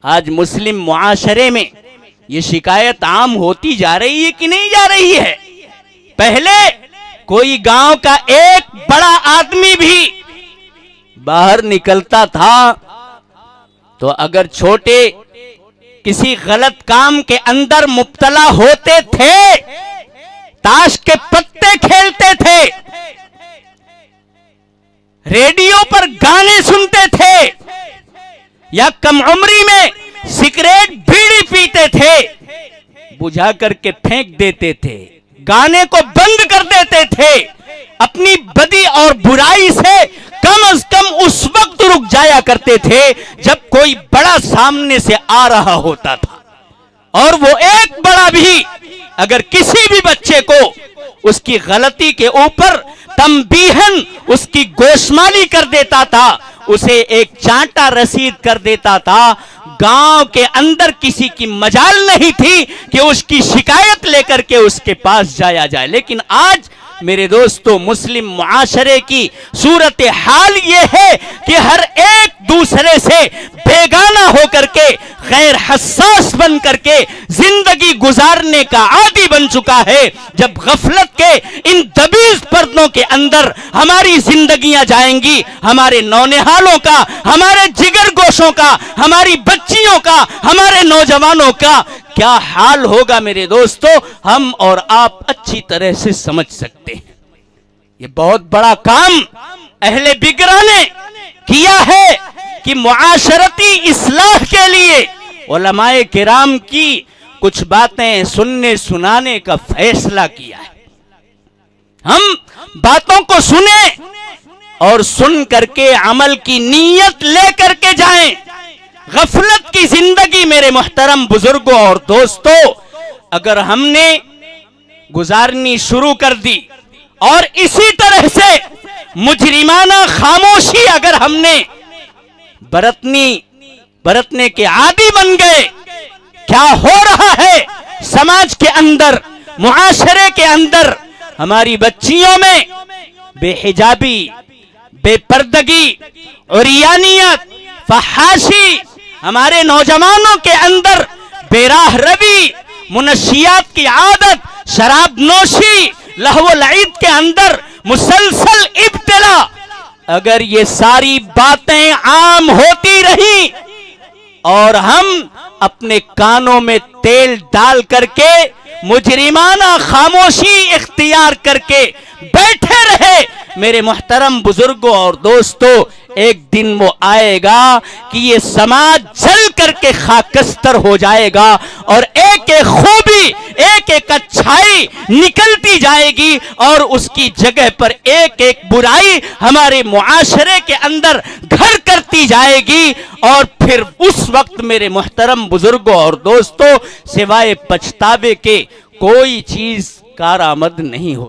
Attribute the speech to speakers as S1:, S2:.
S1: آج مسلم معاشرے میں یہ شکایت عام ہوتی جا رہی ہے کہ نہیں جا رہی ہے؟ پہلے کوئی گاؤں کا ایک بڑا آدمی بھی باہر نکلتا تھا تو اگر چھوٹے کسی غلط کام کے اندر مبتلا ہوتے تھے، تاش کے پتے کھیلتے تھے، ریڈیو پر گانے سنتے تھے، یا کم عمری میں سگریٹ بیڑی پیتے تھے، بجھا کر کے پھینک دیتے تھے، گانے کو بند کر دیتے تھے، اپنی بدی اور برائی سے کم از کم اس وقت رک جایا کرتے تھے جب کوئی بڑا سامنے سے آ رہا ہوتا تھا، اور وہ ایک بڑا بھی اگر کسی بھی بچے کو اس کی غلطی کے اوپر تنبیہن اس کی گوشمالی کر دیتا تھا، اسے ایک چانٹا رسید کر دیتا تھا، گاؤں کے اندر کسی کی مجال نہیں تھی کہ اس کی شکایت لے کر کے اس کے پاس جایا جائے۔ لیکن آج میرے دوستو مسلم معاشرے کی صورتحال یہ ہے کہ ہر ایک دوسرے سے بیگانہ ہو کر کے، غیر حساس بن کر کے زندگی گزارنے کا عادی بن چکا ہے۔ جب غفلت کے ان دبیز پردوں کے اندر ہماری زندگیاں جائیں گی، ہمارے نونہالوں کا، ہمارے جگر گوشوں کا، ہماری بچیوں کا، ہمارے نوجوانوں کا کیا حال ہوگا میرے دوستو، ہم اور آپ اچھی طرح سے سمجھ سکتے ہیں۔ یہ بہت بڑا کام اہل بگرہ نے کیا ہے کہ معاشرتی اصلاح کے لیے علماء کرام کی کچھ باتیں سننے سنانے کا فیصلہ کیا ہے۔ ہم باتوں کو سنیں اور سن کر کے عمل کی نیت لے کر کے جائیں۔ غفلت کی زندگی میرے محترم بزرگوں اور دوستو اگر ہم نے گزارنی شروع کر دی اور اسی طرح سے مجرمانہ خاموشی اگر ہم نے برتنے کے عادی بن گئے، کیا ہو رہا ہے سماج کے اندر، معاشرے کے اندر؟ ہماری بچیوں میں بے حجابی، بے پردگی، عریانیت، فحاشی، ہمارے نوجوانوں کے اندر بے راہ روی، منشیات کی عادت، شراب نوشی، لہو و لعب کے اندر مسلسل ابتلا، اگر یہ ساری باتیں عام ہوتی رہیں اور ہم اپنے کانوں میں تیل ڈال کر کے مجرمانہ خاموشی اختیار کر کے بیٹھے رہے، میرے محترم بزرگوں اور دوستو ایک دن وہ آئے گا کہ یہ سماج جل کر کے خاکستر ہو جائے گا اور ایک ایک خوبی، ایک ایک اچھائی نکلتی جائے گی اور اس کی جگہ پر ایک ایک برائی ہمارے معاشرے کے اندر گھر کرتی جائے گی، اور پھر اس وقت میرے محترم بزرگوں اور دوستو سوائے پچھتاوے کے کوئی چیز کارآمد نہیں ہو۔